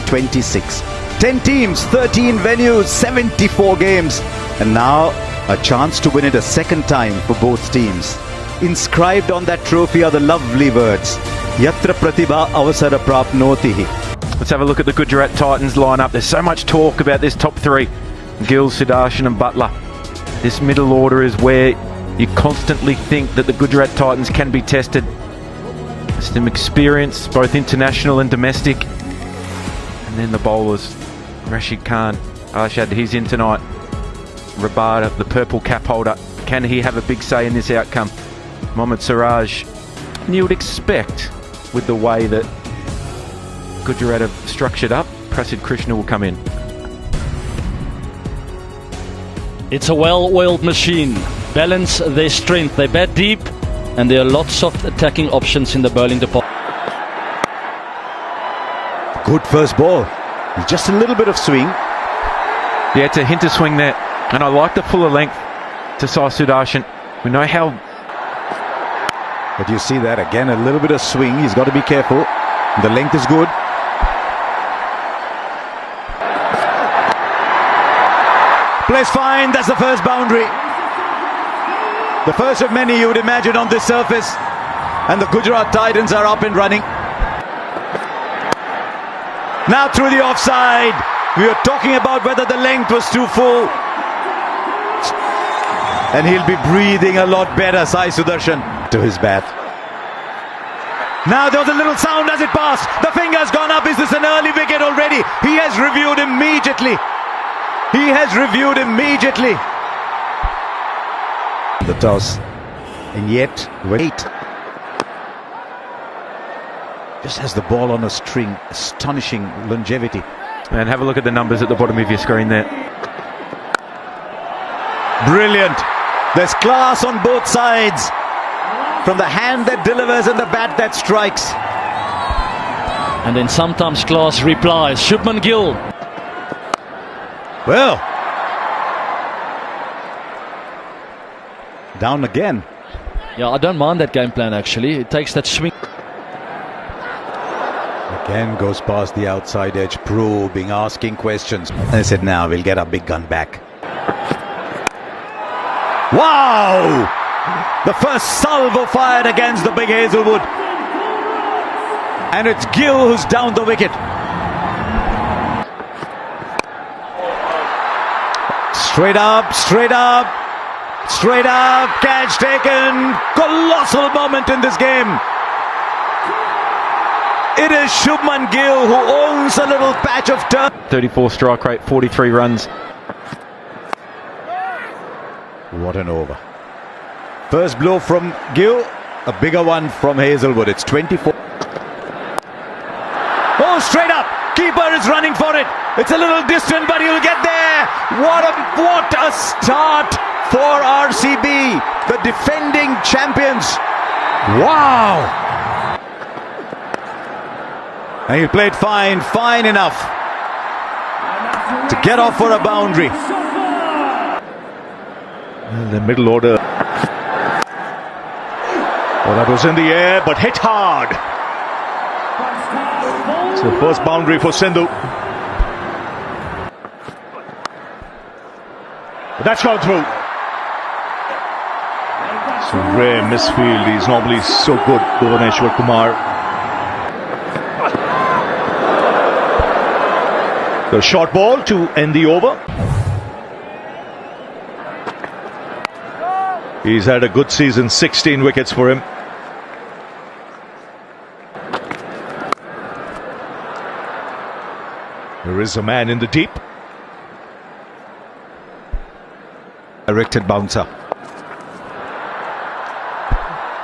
26. 10 teams, 13 venues, 74 games. And now a chance to win it a second time for both teams. Inscribed on that trophy are the lovely words, Yatra Pratibha Avasara Prapnotihi. Let's have a look at the Gujarat Titans lineup. There's so much talk about this top three. Gill, Sudarshan and Butler. This middle order is where you constantly think that the Gujarat Titans can be tested. Some experience, both international and domestic. And then the bowlers, Rashid Khan, Arshad, he's in tonight. Rabada, the purple cap holder, can he have a big say in this outcome? Mohammad Siraj, and you would expect, with the way that Gujarat have structured up, Prasid Krishna will come in. It's a well-oiled machine. Balance their strength. They bat deep, and there are lots of attacking options in the bowling department. Good first ball. Just a little bit of swing. Yeah, it's a hint of swing there. And I like the fuller length to Sai Sudarshan. We know how... But you see that again, a little bit of swing. He's got to be careful. The length is good. Plays fine. That's the first boundary. The first of many you would imagine on this surface. And the Gujarat Titans are up and running. Now through the offside. We were talking about whether the length was too full. And he'll be breathing a lot better, Sai Sudarshan, to his bat. Now there was a little sound as it passed. The finger's gone up. Is this an early wicket already? He has reviewed immediately. He has reviewed immediately. The toss. And yet, wait. Just has the ball on a string. Astonishing longevity. And have a look at the numbers at the bottom of your screen there. Brilliant. There's class on both sides. From the hand that delivers and the bat that strikes. And then sometimes class replies. Shubman Gill. Well. Down again. Yeah, I don't mind that game plan actually. It takes that swing. Again goes past the outside edge, probing, asking questions. And I said, now we'll get our big gun back. Wow! The first salvo fired against the big Hazelwood. And it's Gill who's down the wicket. Straight up, straight up, straight up, catch taken. Colossal moment in this game. It is Shubman Gill who owns a little patch of turf. 34 strike rate, 43 runs. What an over. First blow from Gill, a bigger one from Hazelwood. It's 24. Oh, straight up. Keeper is running for it. It's a little distant, but he'll get there. What a start for RCB, the defending champions. Wow. And he played fine enough to get off for a boundary. The middle order. Well, that was in the air, but hit hard. It's the first boundary for Sindhu. But that's gone through. So rare misfield. He's normally so good, Bhuvaneshwar Kumar. The short ball to end the over. He's had a good season, 16 wickets for him. There is a man in the deep. Directed bouncer.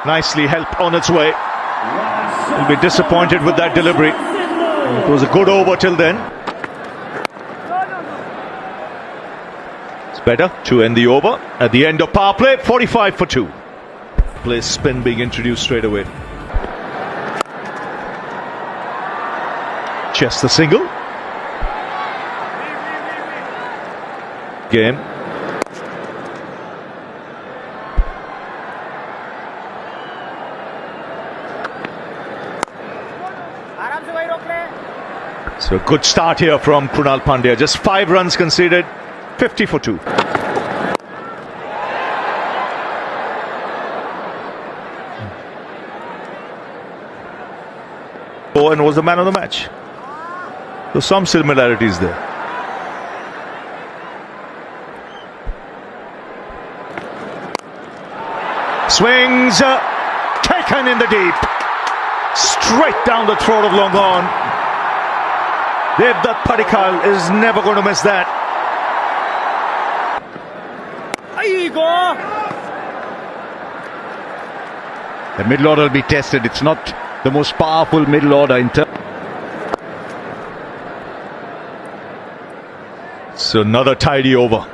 Nicely helped on its way. He'll be disappointed with that delivery. It was a good over till then. Better to end the over at the end of power play. 45 for 2. Play spin being introduced straight away. Just the single. Game. So a good start here from Krunal Pandya. Just 5 runs conceded, 50 for 2. And was the man of the match. So some similarities there. Swings, taken in the deep. Straight down the throat of long on. Devdutt Padikkal is never going to miss that. The middle order will be tested. It's not the most powerful middle order in terms. So another tidy over.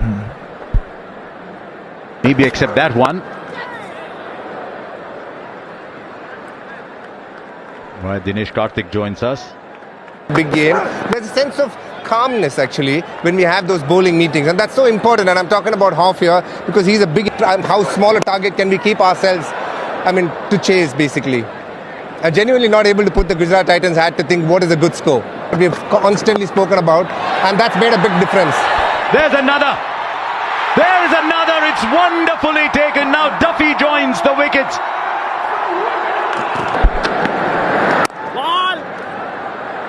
Maybe accept that one. Right, Dinesh Karthik joins us. Big game. There's a sense of calmness actually when we have those bowling meetings, and that's so important. And I'm talking about Hoff here because he's a big. How small a target can we keep ourselves? I mean, to chase basically. I'm genuinely not able to put the Gujarat Titans hat to think what is a good score. We've constantly spoken about, and that's made a big difference. There's another. There's another. It's wonderfully taken. Now Duffy joins the wickets.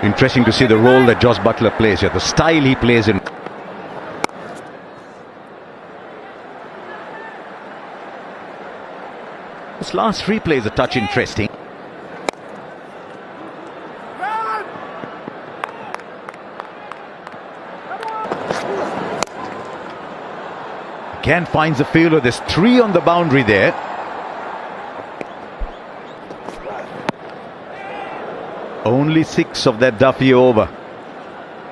Interesting to see the role that Josh Butler plays here, the style he plays in. This last free play is a touch interesting. Again finds a fielder. There's 3 on the boundary there. Only 6 of that Duffy over.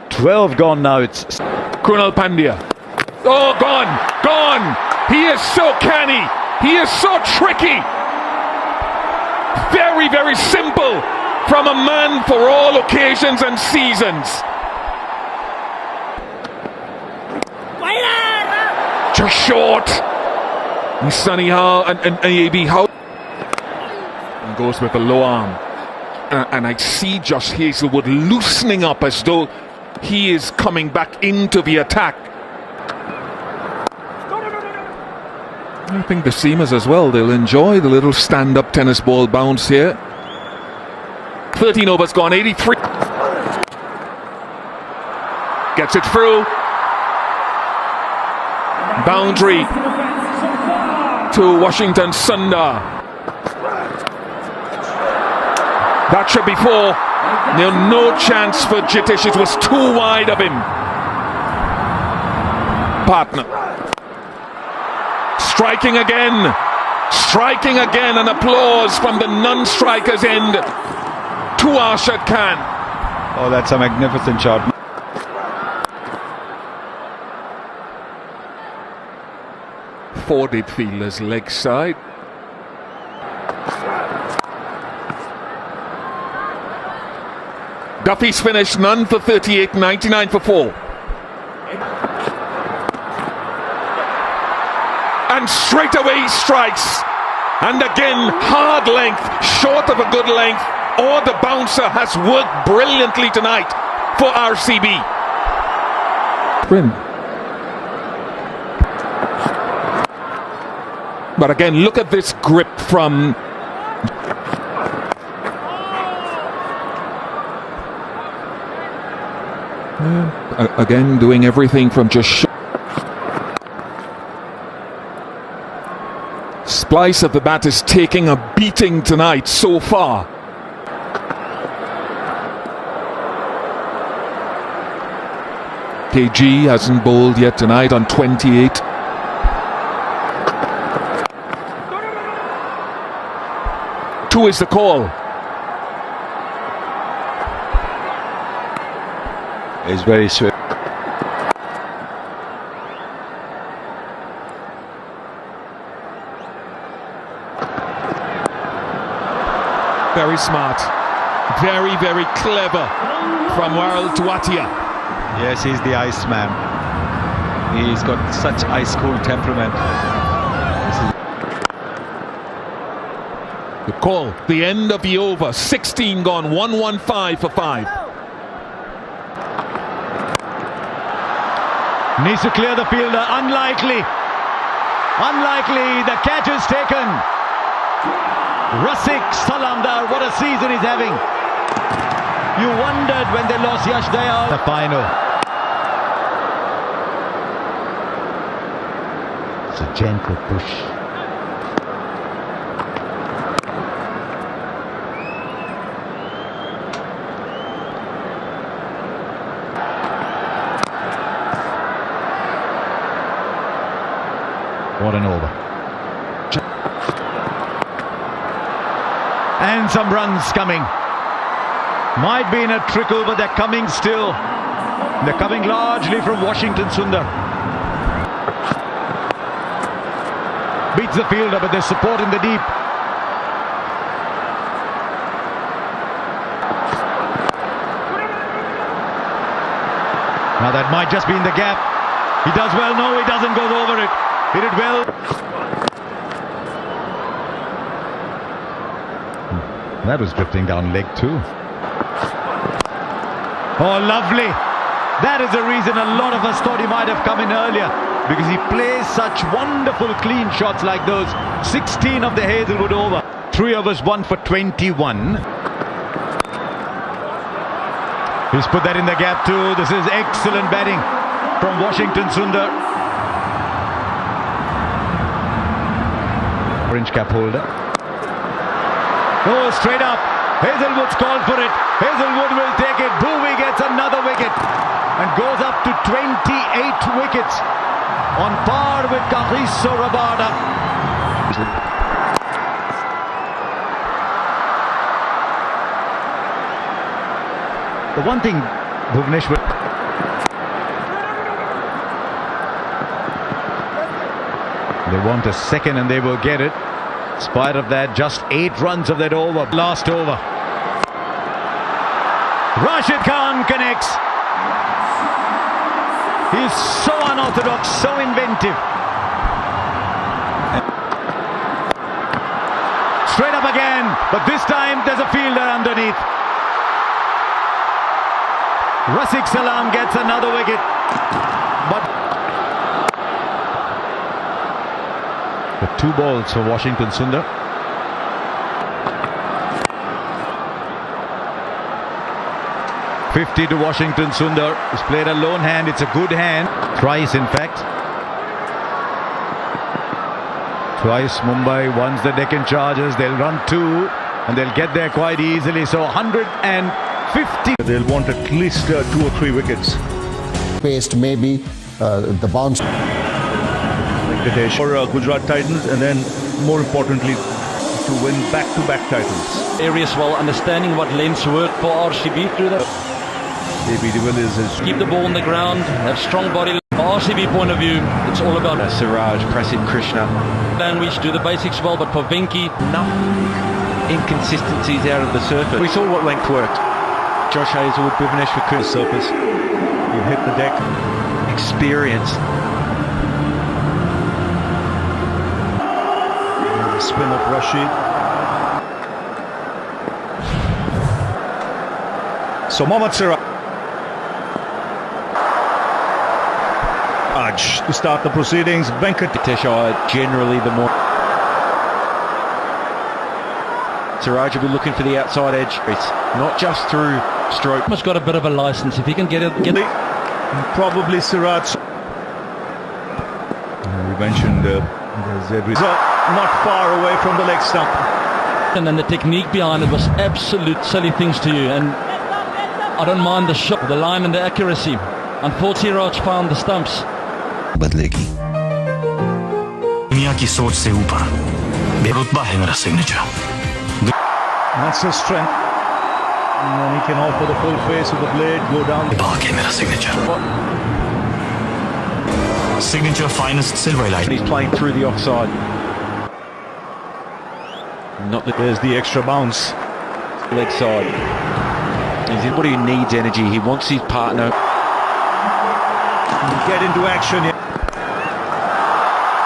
12 gone now. It's Krunal Pandya. Oh, gone. He is so canny. He is so tricky. Very, very simple from a man for all occasions and seasons. Just short. And Sunny Howe and AB Howe. And goes with a low arm. And I see Josh Hazlewood loosening up as though he is coming back into the attack. I think the seamers as well, they'll enjoy the little stand-up tennis ball bounce here. 13 overs gone, 83. Gets it through. Boundary to Washington Sundar. That should be 4. No chance for Jitish. It was too wide of him. Partner. Striking again. And applause from the non-strikers end to Arshad Khan. oh, that's a magnificent shot. Four deep fielders leg side. Duffy's finished, none for 38, 99 for 4. And straight away he strikes. And again, hard length, short of a good length. Or the bouncer has worked brilliantly tonight for RCB. But again, look at this grip from again, doing everything from just Splice of the bat is taking a beating tonight so far. KG hasn't bowled yet tonight on 28. Two is the call. He's very swift. Very smart. Very, very clever from Warrell Dwatia. Yes, he's the Iceman. He's got such ice-cold temperament. The call, the end of the over, 16 gone, 115 for 5. Needs to clear the fielder. Unlikely. The catch is taken. Rasik Salamdar, what a season he's having. You wondered when they lost Yash Dayal. The final. It's a gentle push. What an over. And some runs coming. Might be in a trickle, but they're coming still. They're coming largely from Washington Sundar. Beats the fielder, but there's support in the deep. Now that might just be in the gap. He does well. No, he doesn't. Goes over it. He did well. That was drifting down leg too. Oh, lovely. That is the reason a lot of us thought he might have come in earlier, because he plays such wonderful clean shots like those. 16 of the Hazelwood over. 3 overs, 1 for 21. He's put that in the gap too. This is excellent batting from Washington Sundar. Orange cap holder. Oh, straight up. Hazelwood's called for it. Hazelwood will take it. Bhuvi gets another wicket and goes up to 28 wickets, on par with Kagiso Rabada. The one thing Bhuvneshwar, they want a second and they will get it. In spite of that, just 8 runs of that over. Last over. Rashid Khan connects. He's so unorthodox, so inventive. Straight up again, but this time there's a fielder underneath. Rasik Salam gets another wicket, but the 2 balls for Washington Sundar. .50 to Washington Sundar. He's played a lone hand. It's a good hand. Thrice, in fact. Twice Mumbai, once the Deccan Chargers. They'll run 2 and they'll get there quite easily. So 150. They'll want at least 2 or 3 wickets. Paced maybe the bounce. For Gujarat Titans, and then more importantly to win back-to-back titles. Areas well, understanding what lengths work for RCB through that. AB de Villiers is Keep the ball on the ground, have strong body. From RCB point of view, it's all about Siraj, Prasid Krishna. language, do the basics well, but for Venki, Enough inconsistencies out of the surface. We saw what length worked. Josh Hazelwood, Bhuvneshwar Kumar. surface. You hit the deck. Experience. Spin of Rashid. So Mohammad Siraj to start the proceedings. Venkatesh Iyer, generally the more. Siraj will be looking for the outside edge. It's not just through stroke. has got a bit of a license. If he can get it, Probably Siraj. We mentioned there's every not far away from the leg stump. and then the technique behind it was absolute silly things to you. And I don't mind the shot, the line and the accuracy. Unfortunately, Raj found the stumps. बदलेगी दुनिया की सोच से ऊपर बेरुतबा है मेरा signature. That's his strength. And then he can offer the full face of the blade, go down. बाग है मेरा signature. Signature finest silver light. He's playing through the offside. Not the There's the extra bounce. leg side. He's anybody who needs energy. He wants his partner. Get into action here.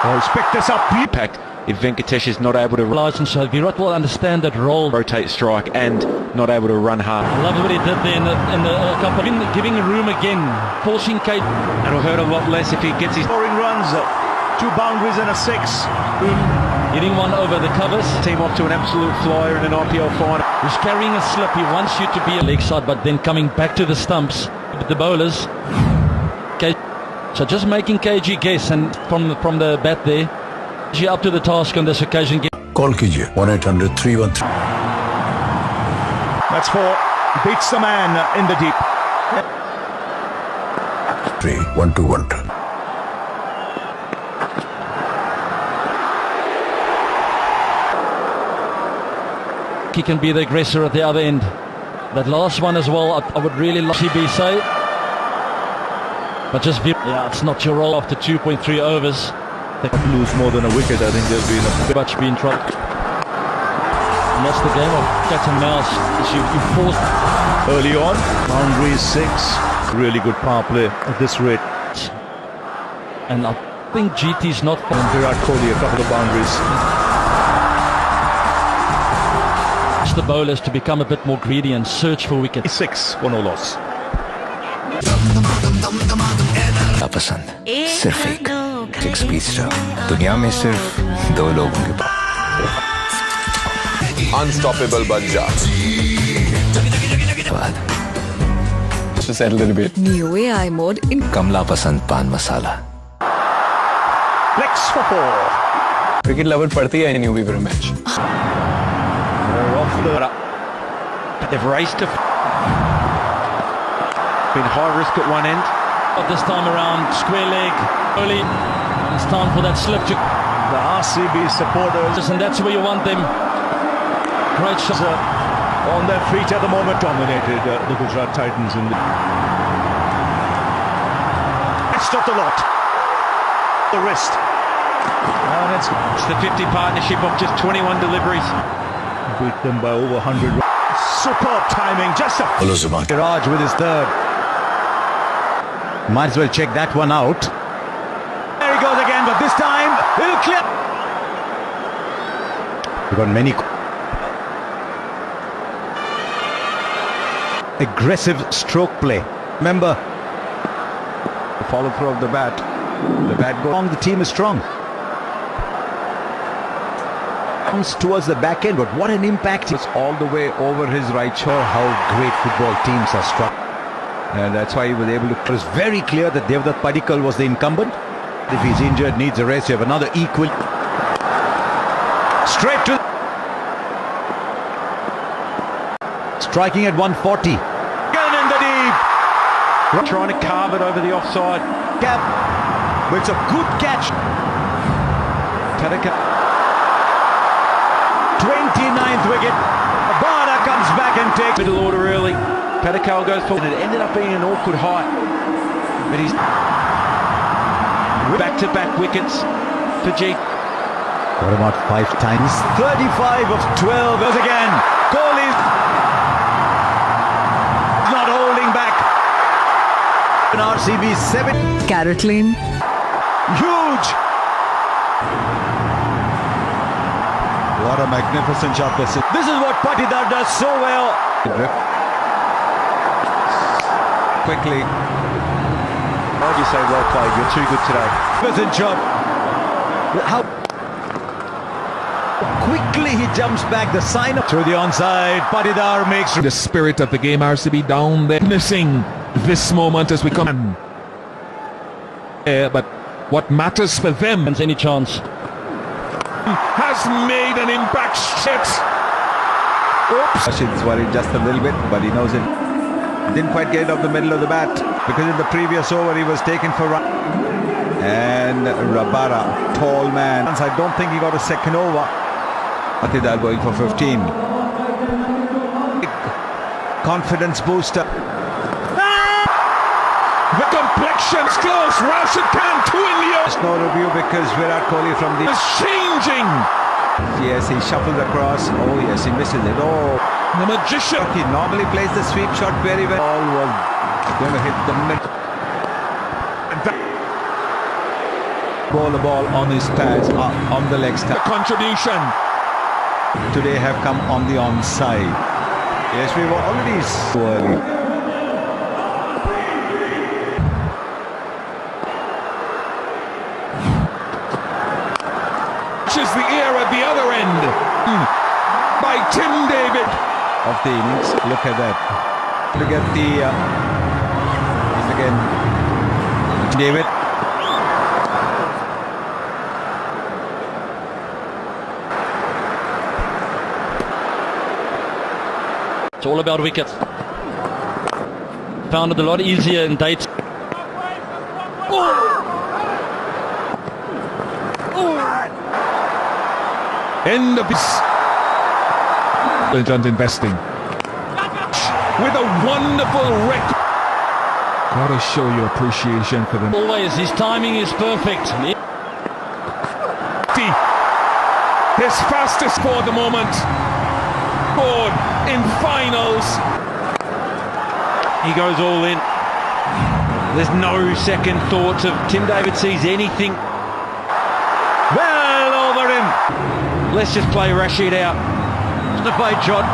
Oh, he's picked this up. Impact if Venkatesh is not able to And so Virat will understand that role. rotate strike and not able to run hard. I love what he did there in the couple, giving room again, forcing Kate. It'll hurt a lot less if he gets his Scoring runs, 2 boundaries and a 6. Hitting one over the covers. team off to an absolute flyer in an IPL final. He's carrying a slip. He wants you to be a leg side, but then coming back to the stumps. The bowlers. So just making KG guess, and from the bat there, she up to the task on this occasion. Call कीजिए 1-800-313. That's 4. Beats the man in the deep. 3-1-2-1. He can be the aggressor at the other end. That last one as well, I would really like to be say. But just, yeah, it's not your role after 2.3 overs. They lose more than a wicket. I think they'll be in a Much be in trouble. And that's the game of cat and mouse. You force early on. Boundaries 6. Really good power play at this rate. And I think GT's not. And Virat Kohli, a couple of boundaries. The bowlers to become a bit more greedy and search for wickets. 6 for no loss. पसंद सिर्फ एक 6 star दुनिया में सिर्फ 2 लोगों के पास Unstoppable बन जा. Just add a little bit. New AI mode in कमला पसंद पान मसाला. Flex for 4. Cricket lover पढ़ती है new viewer match. But they've raced to been high risk at one end. This time around, square leg, early. It's time for that slip to the RCB supporters, and that's where you want them. Great shot on their feet at the moment, dominated the Gujarat Titans in the best of the lot. The wrist, and it's the 50 partnership of just 21 deliveries. Beat them by over 100. Superb timing, just a Siraj with his third. Might as well check that one out. There he goes again, but this time he'll clear. We've got many aggressive stroke play. Remember, the follow through of the bat. The bat goes long. The team is strong. Comes towards the back end, but what an impact! It's all the way over his right shoulder. How great football teams are struck. And that's why he was able to. It was very clear that Devdutt Padikkal was the incumbent. If he's injured, needs a rest, you have another equal. Straight to. Striking at 140. Again in the deep. Trying to carve it over the offside. Cap. But it's a good catch. Padikkal. 29th wicket. Abada comes back and takes. Middle order early. Padikkal goes forward. And it ended up being an awkward height. But he's back-to-back wickets for G. Got him out 5 times. 35 of 12. Goes again. Kohli's not holding back. An RCB 7. Carrot Lane. Huge. What a magnificent shot this is. This is what Patidar does so well. Quickly. How do you say well played? You're too good today. Magnificent shot. How quickly he jumps back. The sign up through the onside. Patidar makes The spirit of the game, RCB down there. Missing this moment as we come in. But what matters for them and any chance has made an impact. Shit. Oops. Rashid's worried just a little bit, but he knows it. Didn't quite get it off the middle of the bat because in the previous over he was taken for run. And Rabara, tall man. I don't think he got a second over. Patidar going for 15. Confidence booster. The complexion's close. Rashid Khan 2 in the There's no review because Virat Kohli from the is changing. Yes, he shuffles across. Oh yes, he misses it. Oh, the magician. He normally plays the sweep shot very well. Ball was going to hit the mid. The ball on his pads, on the leg side. The contribution. Today have come on the onside. Yes, we were already so early. Which is the air at the other end. By Tim David. Of the innings. Look at that. To get the again David. It's all about wickets. Found it a lot easier in dates. End of this. Investing. With a wonderful record. Gotta show your appreciation for them. Always, his timing is perfect. His fastest for the moment. Scored in finals. He goes all in. There's no second thoughts of Tim David sees anything. Well over him. Let's just play Rashid out. It's the bait shot.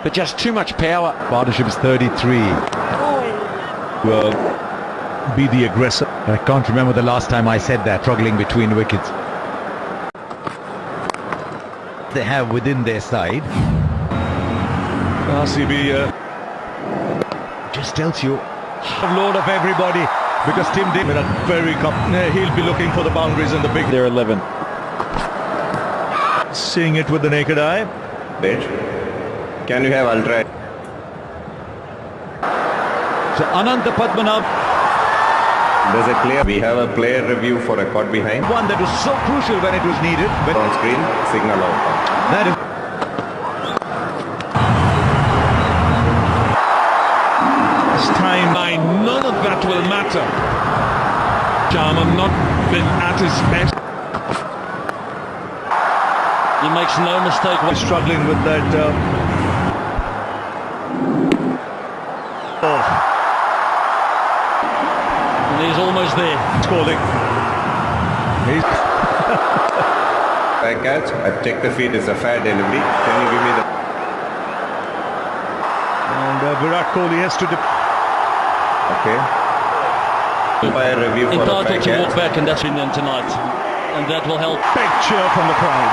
But just too much power. Partnership is 33. Will be the aggressor. I can't remember the last time I said that, struggling between wickets. They have within their side. RCB just tells you load of everybody, because Tim David are very he'll be looking for the boundaries and the big. They're 11. Seeing it with the naked eye. Can you have ultra? So Ananta Padmanabh. There's a clear. We have a player review for a caught behind. One that was so crucial when it was needed. But on screen, signal out. That is. This time, none of that will matter. Sharma not been at his best. He makes no mistake. He's struggling with that. And he's almost there. Calling. He's Fair catch. I take the feed. It's a fair delivery. Can you give me the? And Virat Kohli has to. Okay. Umpire review for a fair Entitled to catch. walk back, and that's been done tonight. And that will help. Big cheer from the crowd.